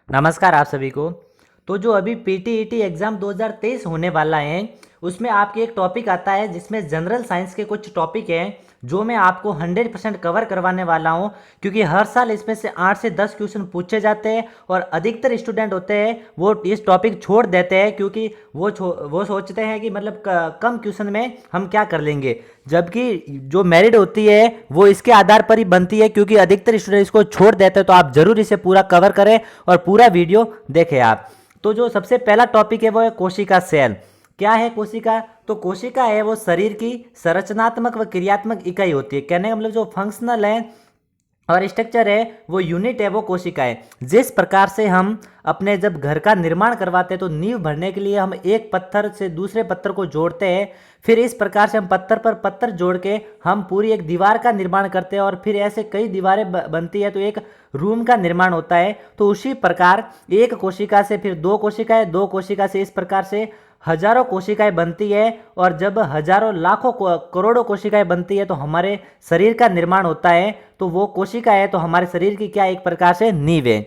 नमस्कार आप सभी को। तो जो अभी पीटीईटी एग्ज़ाम 2023 होने वाला है, उसमें आपके एक टॉपिक आता है जिसमें जनरल साइंस के कुछ टॉपिक हैं जो मैं आपको 100% कवर करवाने वाला हूं, क्योंकि हर साल इसमें से 8 से 10 क्वेश्चन पूछे जाते हैं और अधिकतर स्टूडेंट होते हैं वो इस टॉपिक छोड़ देते हैं, क्योंकि वो सोचते हैं कि मतलब कम क्वेश्चन में हम क्या कर लेंगे, जबकि जो मेरिट होती है वो इसके आधार पर ही बनती है, क्योंकि अधिकतर स्टूडेंट इसको छोड़ देते हैं। तो आप जरूर इसे पूरा कवर करें और पूरा वीडियो देखें आप। तो जो सबसे पहला टॉपिक है वो है कोशिका सेल। क्या है कोशिका? तो कोशिका है वो शरीर की संरचनात्मक व क्रियात्मक इकाई होती है। कहने का मतलब जो फंक्शनल है और स्ट्रक्चर है वो यूनिट है वो कोशिका है। जिस प्रकार से हम अपने जब घर का निर्माण करवाते हैं तो नींव भरने के लिए हम एक पत्थर से दूसरे पत्थर को जोड़ते हैं, फिर इस प्रकार से हम पत्थर पर पत्थर जोड़ के हम पूरी एक दीवार का निर्माण करते हैं और फिर ऐसे कई दीवारें बनती है तो एक रूम का निर्माण होता है। तो उसी प्रकार एक कोशिका से फिर दो कोशिकाएं, दो कोशिका से इस प्रकार से हजारों कोशिकाएं बनती है, और जब हजारों लाखों करोड़ों कोशिकाएं बनती है तो हमारे शरीर का निर्माण होता है। तो वो कोशिका है तो हमारे शरीर की क्या एक प्रकार से नींव है।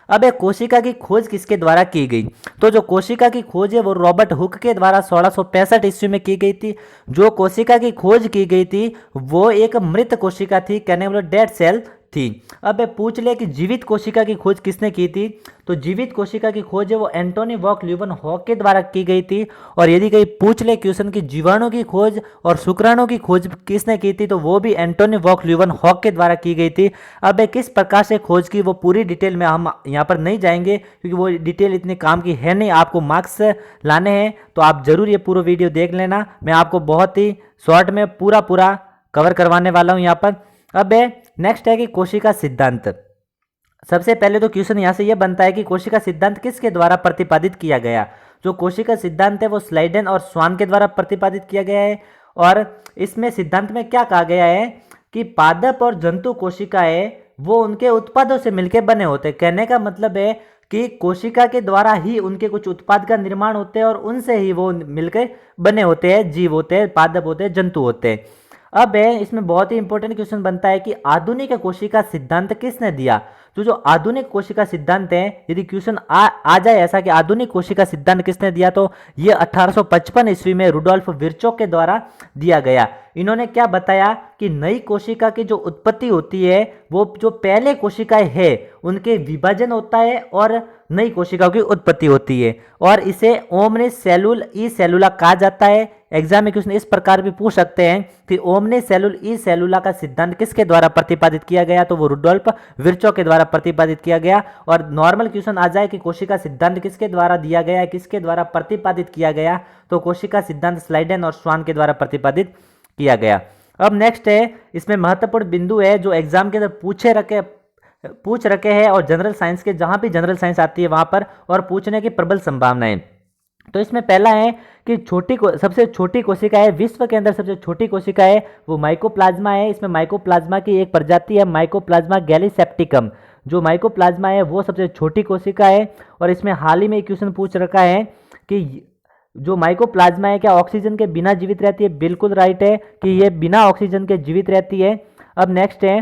अब एक कोशिका की खोज किसके द्वारा की गई? तो जो कोशिका की खोज है वो रॉबर्ट हुक के द्वारा 1665 ईस्वी में की गई थी। जो कोशिका की खोज की गई थी वो एक मृत कोशिका थी, कहने वाले डेड सेल थी। अब पूछ ले कि जीवित कोशिका की खोज किसने की थी? तो जीवित कोशिका की खोज है वो एंटोनी वॉक ल्यूवेनहॉक के द्वारा की गई थी। और यदि कहीं पूछ ले क्वेश्चन की जीवाणु की खोज और शुक्राणु की खोज किसने की थी, तो वो भी एंटोनी वॉक ल्यूवेनहॉक के द्वारा की गई थी। अब किस प्रकार से खोज की वो पूरी डिटेल में हम यहाँ पर नहीं जाएंगे, क्योंकि वो डिटेल इतने काम की है नहीं, आपको मार्क्स लाने हैं। तो आप जरूर ये पूरा वीडियो देख लेना, मैं आपको बहुत ही शॉर्ट में पूरा कवर करवाने वाला हूँ यहाँ पर। अब नेक्स्ट है कि कोशिका सिद्धांत। सबसे पहले तो क्वेश्चन यहाँ से यह बनता है कि कोशिका सिद्धांत किसके द्वारा प्रतिपादित किया गया? जो कोशिका सिद्धांत है वो स्लाइडेन और स्वान के द्वारा प्रतिपादित किया गया है। और इसमें सिद्धांत में क्या कहा गया है कि पादप और जंतु कोशिकाएं वो उनके उत्पादों से मिलकर बने होते हैं। कहने का मतलब है कि कोशिका के द्वारा ही उनके कुछ उत्पाद का निर्माण होते हैं और उनसे ही वो मिलकर बने होते हैं, जीव होते हैं, पादप होते हैं, जंतु होते हैं। अब इसमें बहुत ही इंपॉर्टेंट क्वेश्चन बनता है कि आधुनिक कोशिका सिद्धांत किसने दिया? तो जो आधुनिक कोशिका सिद्धांत है, यदि क्वेश्चन आ जाए ऐसा कि आधुनिक कोशिका सिद्धांत किसने दिया, तो ये 1855 ईस्वी में रुडोल्फ विर्चो के द्वारा दिया गया। इन्होंने क्या बताया कि नई कोशिका की जो उत्पत्ति होती है वो जो पहले कोशिकाएं है उनके विभाजन होता है और नई कोशिकाओं की उत्पत्ति होती है, और इसे ओमनी सेलुल ई सेलुला कहा जाता है। एग्जाम में क्वेश्चन इस प्रकार भी पूछ सकते हैं कि ओमनी सेलुल ई सेलुला का सिद्धांत किसके द्वारा प्रतिपादित किया गया? तो वो रुडोल्फ विर्चो के द्वारा प्रतिपादित किया गया। और नॉर्मल क्वेश्चन आ जाए कि कोशिका सिद्धांत किसके द्वारा दिया गया है, किसके द्वारा प्रतिपादित किया गया, तो कोशिका सिद्धांत स्लाइडेन और स्वान के द्वारा प्रतिपादित किया गया। अब नेक्स्ट है, इसमें महत्वपूर्ण बिंदु है जो एग्जाम के अंदर पूछ रखे हैं और जनरल साइंस के जहां भी जनरल साइंस आती है वहां पर, और पूछने की प्रबल संभावनाएं। तो इसमें पहला है कि सबसे छोटी कोशिका है, विश्व के अंदर सबसे छोटी कोशिका है वो माइकोप्लाज्मा है। इसमें माइकोप्लाज्मा की एक प्रजाति है माइकोप्लाज्मा गैलीसेप्टिकम। जो माइकोप्लाज्मा है वो सबसे छोटी कोशिका है। और इसमें हाल ही में क्वेश्चन पूछ रखा है कि जो माइकोप्लाज्मा है क्या ऑक्सीजन के बिना जीवित रहती है? बिल्कुल राइट है कि ये बिना ऑक्सीजन के जीवित रहती है। अब नेक्स्ट है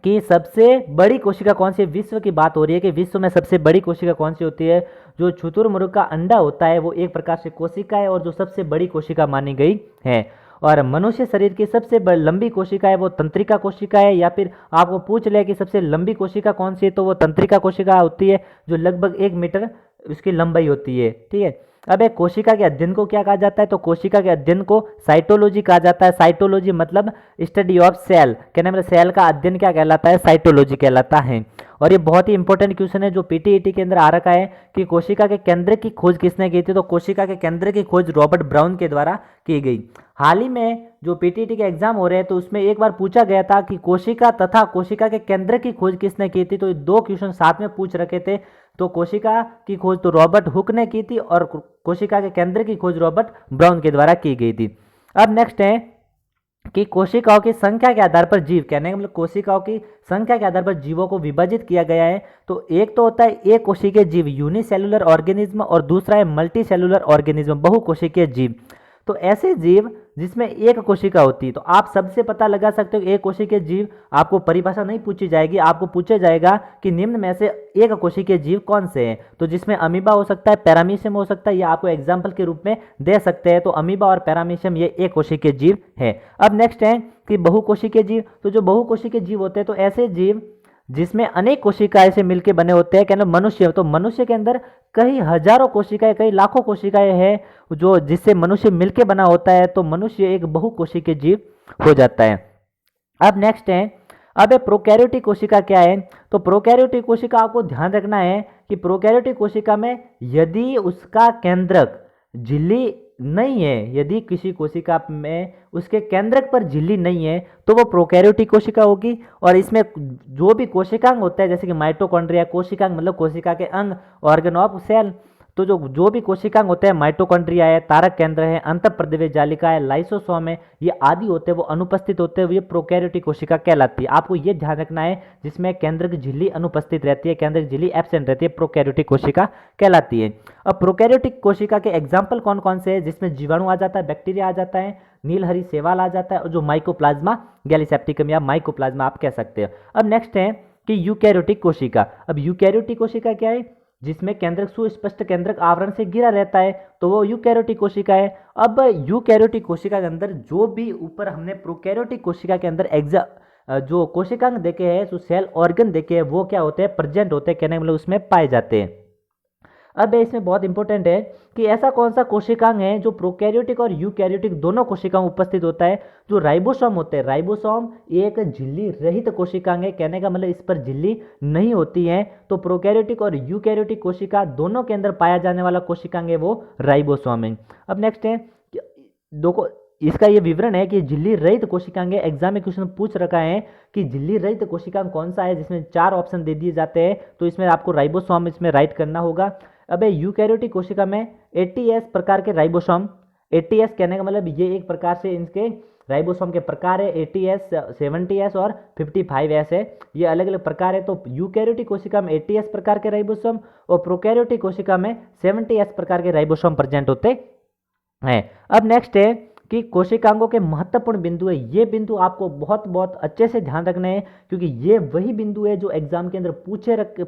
कि सबसे बड़ी कोशिका कौन सी है? विश्व की बात हो रही है कि विश्व में सबसे बड़ी कोशिका कौन सी होती है? जो शुतुरमुर्ग का अंडा होता है वो एक प्रकार से कोशिका है और जो सबसे बड़ी कोशिका मानी गई है। और मनुष्य शरीर की सबसे लंबी कोशिका है वो तंत्रिका कोशिका है। या फिर आपको पूछ ले कि सबसे लंबी कोशिका कौन सी है, तो वो तंत्रिका कोशिका होती है जो लगभग 1 मीटर उसकी लंबाई होती है। ठीक है। अब एक कोशिका के अध्ययन को क्या कहा जाता है? तो कोशिका के अध्ययन को साइटोलॉजी कहा जाता है। साइटोलॉजी मतलब स्टडी ऑफ सेल, कहने मतलब सेल का अध्ययन क्या कहलाता है? साइटोलॉजी कहलाता है। और ये बहुत ही इंपॉर्टेंट क्वेश्चन है जो पीटीईटी के अंदर आ रखा है कि कोशिका के केंद्र की खोज किसने की थी? तो कोशिका के केंद्र की खोज रॉबर्ट ब्राउन के द्वारा की गई। हाल ही में जो पीटीईटी के एग्जाम हो रहे हैं तो उसमें एक बार पूछा गया था कि कोशिका तथा कोशिका के केंद्र की खोज किसने की थी? तो ये 2 क्वेश्चन साथ में पूछ रखे थे। तो कोशिका की खोज तो रॉबर्ट हुक ने की थी और कोशिका के केंद्र की खोज रॉबर्ट ब्राउन के द्वारा की गई थी। अब नेक्स्ट है कि कोशिकाओं की संख्या के आधार पर जीव, कहने का मतलब कोशिकाओं की संख्या के आधार पर जीवों को विभाजित किया गया है। तो एक तो होता है एक कोशिकीय जीव यूनिसेलुलर ऑर्गेनिज्म और दूसरा है मल्टी सेलुलर ऑर्गेनिज्म बहुकोशिकीय जीव। तो ऐसे जीव जिसमें एक कोशिका होती है। तो आप सबसे पता लगा सकते हो एक कोशिकीय जीव, आपको परिभाषा नहीं पूछी जाएगी, आपको पूछा जाएगा कि निम्न में से एक कोशिकीय जीव कौन से हैं। तो जिसमें अमीबा हो सकता है, पैरामीशियम हो सकता है, ये आपको एग्जाम्पल के रूप में दे सकते हैं। तो अमीबा और पैरामीशियम ये एक कोशिकीय जीव है। अब नेक्स्ट है कि बहुकोशिकीय जीव। तो जो बहुकोशिकीय जीव होते हैं तो ऐसे जीव जिसमें अनेक कोशिकाएं से मिलकर बने होते हैं, कहना मनुष्य। तो मनुष्य के अंदर कई हजारों कोशिकाएं, कई लाखों कोशिकाएं हैं जो जिससे मनुष्य मिलके बना होता है। तो मनुष्य एक बहुकोशिकीय जीव हो जाता है। अब नेक्स्ट है, अब प्रोकैरियोटिक कोशिका क्या है। तो प्रोकैरियोटिक कोशिका आपको ध्यान रखना है कि प्रोकैरियोटिक कोशिका में यदि उसका केंद्रक झिल्ली नहीं है, यदि किसी कोशिका में उसके केंद्रक पर झिल्ली नहीं है तो वो प्रोकैरियोटिक कोशिका होगी। और इसमें जो भी कोशिकांग होता है जैसे कि माइटोकॉन्ड्रिया, कोशिकांग मतलब कोशिका के अंग, ऑर्गन ऑफ सेल। तो जो भी कोशिकांग होते हैं, माइटोकॉन्ड्रिया है, तारक केंद्र है, अंतःप्रदेशीय जालिका है, लाइसोसोम है, ये आदि होते हैं वो अनुपस्थित होते हैं, ये प्रोकैरियोटिक कोशिका कहलाती है। आपको ये ध्यान रखना है जिसमें केंद्रक झिल्ली अनुपस्थित रहती है, केंद्रक झिल्ली एब्सेंट रहती है, प्रोकैरियोटिक कोशिका कहलाती है। अब प्रोकैरियोटिक कोशिका के एग्जाम्पल कौन कौन से हैं, जिसमें जीवाणु आ जाता है, बैक्टीरिया आ जाता है, नीलहरी शैवाल आ जाता है, और जो माइकोप्लाज्मा गैलीसेप्टिकम या माइकोप्लाज्मा आप कह सकते हो। अब नेक्स्ट है कि यूकैरियोटिक कोशिका। अब यूकैरियोटिक कोशिका क्या है, जिसमें केंद्रक सुस्पष्ट केंद्रक आवरण से घिरा रहता है, तो वो यूकैरियोटिक कोशिका है। अब यूकैरियोटिक कोशिका के अंदर जो भी ऊपर हमने प्रोकैरियोटिक कोशिका के अंदर जो कोशिकांग देखे हैं, जो सेल ऑर्गन देखे हैं, वो क्या होते हैं, प्रेजेंट होते हैं, कहने का मतलब उसमें पाए जाते हैं। अब इसमें बहुत इंपॉर्टेंट है कि ऐसा कौन सा कोशिकांग है जो प्रोकैरियोटिक और यूकैरियोटिक दोनों कोशिकाओं उपस्थित होता है। जो राइबोसोम होते हैं, राइबोसोम एक झिल्ली रहित कोशिकांग है, कहने का मतलब इस पर झिल्ली नहीं होती है। तो प्रोकैरियोटिक और यूकैरियोटिक कोशिका दोनों के अंदर पाया जाने वाला कोशिकांग है वो राइबोसोम है। अब नेक्स्ट है दो इसका ये विवरण है कि झिल्ली रहित कोशिकांग है। एग्जाम में क्वेश्चन पूछ रखा है कि झिल्ली रहित कोशिकांग कौन सा है, जिसमें 4 ऑप्शन दे दिए जाते हैं। तो इसमें आपको राइबोसोम इसमें राइट करना होगा। अब यूकैरियोटिक कोशिका में 80S प्रकार के राइबोसोम, 80S कहने का मतलब ये एक प्रकार से इनके राइबोसोम के प्रकार है, 80S, 70S और 55S है, ये अलग अलग प्रकार है। तो यूकैरियोटिक कोशिका में 80S प्रकार के राइबोसोम और प्रोकैरियोटिक कोशिका में 70S प्रकार के राइबोसोम प्रेजेंट होते हैं। अब नेक्स्ट है कि कोशिकांगों के महत्वपूर्ण बिंदु है। ये बिंदु आपको बहुत बहुत अच्छे से ध्यान रखने हैं, क्योंकि ये वही बिंदु है जो एग्जाम के अंदर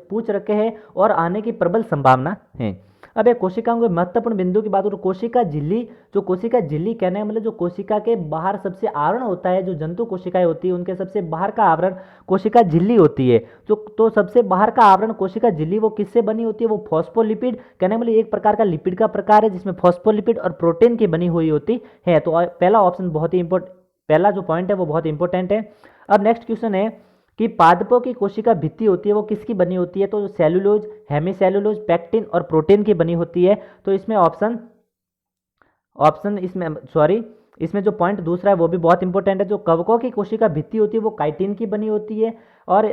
पूछ रखे हैं और आने की प्रबल संभावना है। अब एक कोशिकांगों के महत्वपूर्ण बिंदु की बात करूँ, कोशिका झिल्ली। जो कोशिका झिल्ली कहने का मतलब जो कोशिका के बाहर सबसे आवरण होता है, जो जंतु कोशिकाएं होती है उनके सबसे बाहर का आवरण कोशिका झिल्ली होती है। तो सबसे बाहर का आवरण कोशिका झिल्ली वो किससे बनी होती है, वो फॉस्फोलिपिड, कहने का मतलब एक प्रकार का लिपिड का प्रकार है जिसमें फॉस्फोलिपिड और प्रोटीन की बनी हुई होती है। तो पहला ऑप्शन बहुत ही इंपॉर्टेंट, पहला जो पॉइंट है वो बहुत इंपॉर्टेंट है। अब नेक्स्ट क्वेश्चन है कि पादपों की कोशिका भित्ति होती है वो किसकी बनी होती है, तो सेलुलोज, हेमीसेलुलोज, पैक्टिन और प्रोटीन की बनी होती है। तो इसमें इसमें जो पॉइंट दूसरा है वो भी बहुत इंपॉर्टेंट है। जो कवकों की कोशिका भित्ति होती है वो काइटिन की बनी होती है। और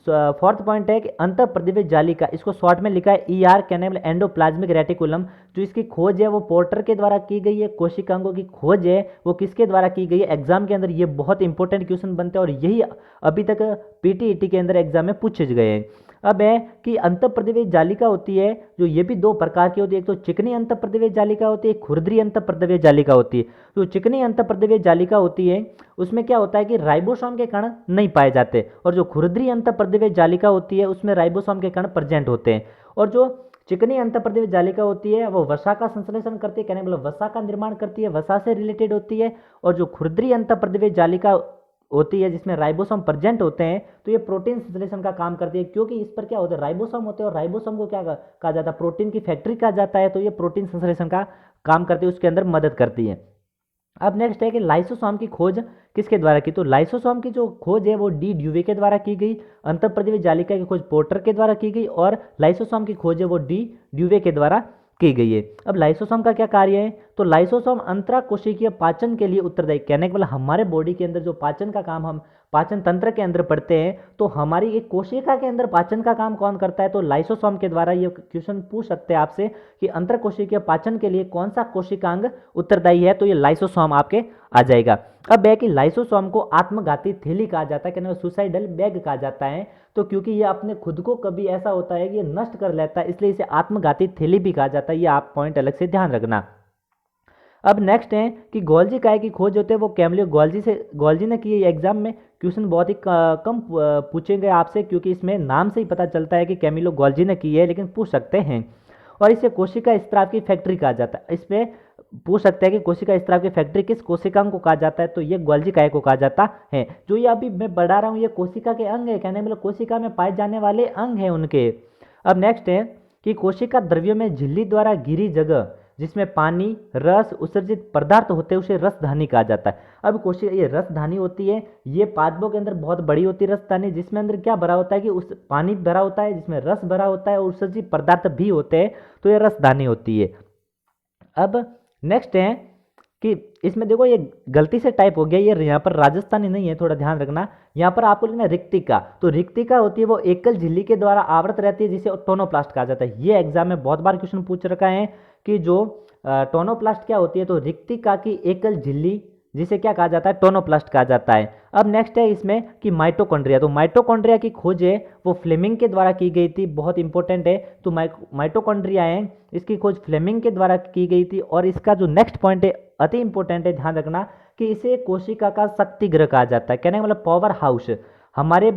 फोर्थ पॉइंट है कि अंतःप्रदेशीय जालिका, इसको शॉर्ट में लिखा है ER, कहने वाले एंडोप्लाज्मिक रेटिकुलम, जो इसकी खोज है वो पोर्टर के द्वारा की गई है। कोशिकांगों की खोज है वो किसके द्वारा की गई है, एग्जाम के अंदर ये बहुत इंपॉर्टेंट क्वेश्चन बनते हैं और यही अभी तक PTET के अंदर एग्जाम में पूछे गए हैं। अब है कि अंतःप्रदेशीय जालिका होती है, जो ये भी 2 प्रकार की होती है, एक तो चिकनी अंतःप्रदेशीय जालिका होती है, खुरदरी अंतःप्रदेशीय जालिका होती है। जो चिकनी अंतःप्रदेशीय जालिका होती है उसमें क्या होता है कि राइबोसोम के कण नहीं पाए जाते, और जो खुरदरी अंतःप्रदेशीय जालिका होती है उसमें राइबोसोम के कण प्रेजेंट होते हैं। और जो चिकनी अंतःप्रदेशीय जालिका होती है वो वसा का संश्लेषण करती है, कहने मतलब वसा का निर्माण करती है, वसा से रिलेटेड होती है। और जो खुरदरी अंतःप्रदेशीय जालिका होती है जिसमें राइबोसोम प्रेजेंट होते हैं, तो ये प्रोटीन संश्लेषण का काम करती है, क्योंकि इस पर क्या होता है, राइबोसोम होते हैं और राइबोसोम को क्या कहा जाता है, प्रोटीन की फैक्ट्री कहा जाता है। तो ये प्रोटीन संश्लेषण का काम करती है, उसके अंदर मदद करती है। अब नेक्स्ट है कि लाइसोसोम की खोज किसके द्वारा की, तो लाइसोसोम की जो खोज है वो डी ड्यूवे के द्वारा की गई, अंतःप्रदेशीय जालिका की खोज पोर्टर के द्वारा की गई और लाइसोसोम की खोज है वो डी ड्यूवे के द्वारा की गई है। अब लाइसोसोम का क्या कार्य है, तो लाइसोसोम अंतराकोशिकीय पाचन के लिए उत्तरदायी, कहने के मतलब हमारे बॉडी के अंदर जो पाचन का काम हम पाचन तंत्र के अंदर पढ़ते हैं, तो हमारी एक कोशिका के अंदर पाचन का काम कौन करता है, तो लाइसोसोम के द्वारा। ये क्वेश्चन पूछ सकते हैं आपसे कि अंतरकोशिकीय पाचन के लिए कौन सा कोशिकांग उत्तरदायी है, तो ये लाइसोसोम आपके आ जाएगा। अब है कि लाइसोसोम को आत्मघाती थैली कहा जाता है, कहने सुसाइडल बैग कहा जाता है। तो क्योंकि ये अपने खुद को कभी ऐसा होता है कि ये नष्ट कर लेता है, इसलिए इसे आत्मघाती थैली भी कहा जाता है। ये आप पॉइंट अलग से ध्यान रखना। अब नेक्स्ट है कि गोल्जी काय की खोज होते हैं वो कैमिलो गोल्जी ने की है। एग्जाम में क्वेश्चन बहुत ही कम पूछेंगे आपसे, क्योंकि इसमें नाम से ही पता चलता है कि कैमिलो गोल्जी ने की है, लेकिन पूछ सकते हैं। और इसे कोशिका स्त्राव की फैक्ट्री कहा जाता है। इसमें पूछ सकते हैं कि कोशिका स्त्राव की फैक्ट्री किस कोशिकांग को कहा जाता है, तो ये गोल्जी काय को कहा जाता है। जो ये अभी मैं बढ़ा रहा हूँ ये कोशिका के अंग है, कहने मतलब कोशिका में पाए जाने वाले अंग हैं उनके। अब नेक्स्ट है कि कोशिका द्रव्य में झिल्ली द्वारा घिरी जगह जिसमें पानी रस उत्सर्जित पदार्थ होते हैं उसे रसधानी कहा जाता है। अब कोशिका ये रसधानी होती है, ये पादपों के अंदर बहुत बड़ी होती है रसधानी, जिसमें अंदर क्या भरा होता है कि उस पानी भरा होता है जिसमें रस भरा होता है और उत्सर्जित पदार्थ भी होते हैं, तो ये रसधानी होती है। अब नेक्स्ट है कि इसमें देखो ये गलती से टाइप हो गया, ये यहाँ पर राजस्थानी नहीं है, थोड़ा ध्यान रखना। यहाँ पर आपको लिखना है रिक्तिका, तो रिक्तिका होती है वो एकल झिल्ली के द्वारा आवृत रहती है जिसे टोनोप्लास्ट कहा जाता है। ये एग्जाम में बहुत बार क्वेश्चन पूछ रखा है कि जो टोनोप्लास्ट क्या होती है, तो रिक्तिका की एकल झिल्ली जिसे क्या कहा जाता है, टोनोप्लास्ट कहा जाता है। अब नेक्स्ट है इसमें कि माइटोकॉन्ड्रिया, तो माइटोकॉन्ड्रिया की खोज है वो फ्लेमिंग के द्वारा की गई थी, बहुत इंपॉर्टेंट है। तो माइटोकॉन्ड्रिया है इसकी खोज फ्लेमिंग के द्वारा की गई थी। और इसका जो नेक्स्ट पॉइंट है अति इंपॉर्टेंट है, ध्यान रखना कि इसे कोशिका का शक्ति गृह कहा जाता है। कहने का मतलब पावर हाउस, हमारे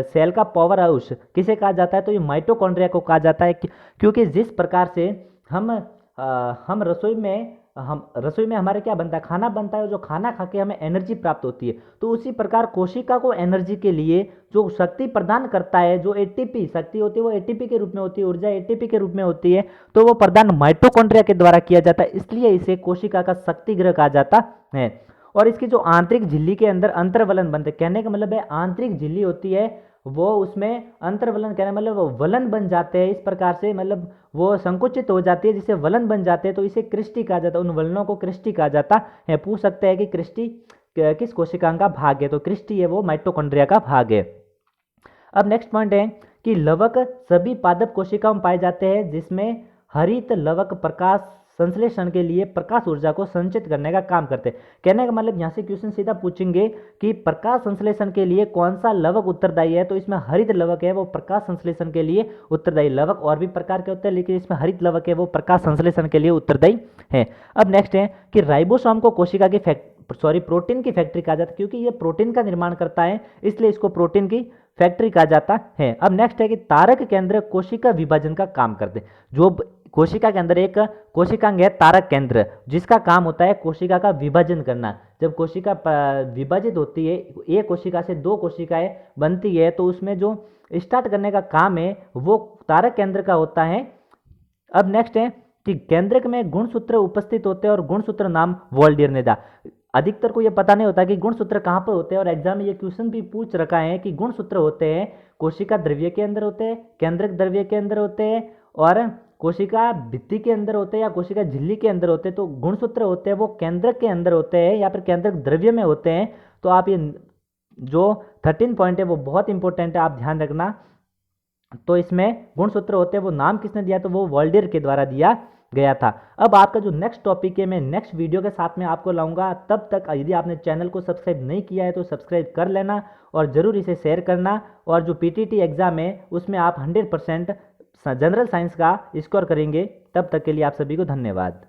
सेल का पावर हाउस किसे कहा जाता है, तो ये माइटोकॉन्ड्रिया को कहा जाता है। क्योंकि जिस प्रकार से हम रसोई में हमारे क्या बनता है, खाना बनता है, जो खाना खा के हमें एनर्जी प्राप्त होती है, तो उसी प्रकार कोशिका को एनर्जी के लिए जो शक्ति प्रदान करता है, जो एटीपी शक्ति होती है वो एटीपी के रूप में होती है, ऊर्जा एटीपी के रूप में होती है, तो वो प्रदान माइटोकॉन्ड्रिया के द्वारा किया जाता है, इसलिए इसे कोशिका का शक्ति गृह कहा जाता है। और इसकी जो आंतरिक झिल्ली के अंदर अंतर्वलन बनते, कहने का मतलब है आंतरिक झिल्ली होती है वो उसमें अंतर्वलन, कहने मतलब वो वलन बन जाते हैं, इस प्रकार से मतलब वो संकुचित हो जाती है जिसे वलन बन जाते हैं, तो इसे क्रिस्टी कहा जाता है, उन वलनों को क्रिस्टी कहा जाता है। पूछ सकते हैं कि क्रिस्टी किस कोशिकांग का भाग है, तो क्रिस्टी है वो माइटोकॉन्ड्रिया का भाग है। अब नेक्स्ट पॉइंट है कि लवक सभी पादप कोशिकाओं में पाए जाते हैं जिसमें हरित लवक प्रकाश संश्लेषण के लिए प्रकाश ऊर्जा को संचित करने का काम करते हैं। कहने का मतलब यहाँ से क्वेश्चन सीधा पूछेंगे कि प्रकाश संश्लेषण के लिए कौन सा लवक उत्तरदायी है, तो इसमें हरित लवक है वो प्रकाश संश्लेषण के लिए उत्तरदायी। लवक और भी प्रकार के होते हैं लेकिन इसमें हरित लवक है वो प्रकाश संश्लेषण के लिए उत्तरदायी है। अब नेक्स्ट है कि राइबोसोम को कोशिका की प्रोटीन की फैक्ट्री कहा जाता है, क्योंकि ये प्रोटीन का निर्माण करता है इसलिए इसको प्रोटीन की फैक्ट्री कहा जाता है। अब नेक्स्ट है कि तारक केंद्र कोशिका विभाजन का काम करते हैं। जो कोशिका के अंदर एक कोशिकांग है तारक केंद्र, जिसका काम होता है कोशिका का विभाजन करना। जब कोशिका विभाजित होती है, एक कोशिका से दो कोशिकाएं बनती है, तो उसमें जो स्टार्ट करने का काम है वो तारक केंद्र का होता है। अब नेक्स्ट है कि केंद्रक में गुणसूत्र उपस्थित होते हैं और गुणसूत्र नाम वोल्डियर ने दा। अधिकतर को ये पता नहीं होता कि गुणसूत्र कहाँ पर होते हैं, और एग्जाम में ये क्वेश्चन भी पूछ रखा है कि गुणसूत्र होते हैं कोशिका द्रव्य के अंदर होते हैं, केंद्रक द्रव्य के अंदर होते हैं, और कोशिका भित्ति के अंदर होते हैं या कोशिका झिल्ली के अंदर होते हैं। तो गुणसूत्र होते हैं वो केंद्रक के अंदर होते हैं या फिर केंद्रक द्रव्य में होते हैं। तो आप ये जो 13 पॉइंट है वो बहुत इंपॉर्टेंट है, आप ध्यान रखना। तो इसमें गुणसूत्र होते हैं वो नाम किसने दिया, तो वो वोल्डियर के द्वारा दिया गया था। अब आपका जो नेक्स्ट टॉपिक है मैं नेक्स्ट वीडियो के साथ में आपको लाऊंगा। तब तक यदि आपने चैनल को सब्सक्राइब नहीं किया है तो सब्सक्राइब कर लेना और ज़रूर इसे शेयर करना। और जो पीटीटी एग्ज़ाम है उसमें आप 100% जनरल साइंस का स्कोर करेंगे। तब तक के लिए आप सभी को धन्यवाद।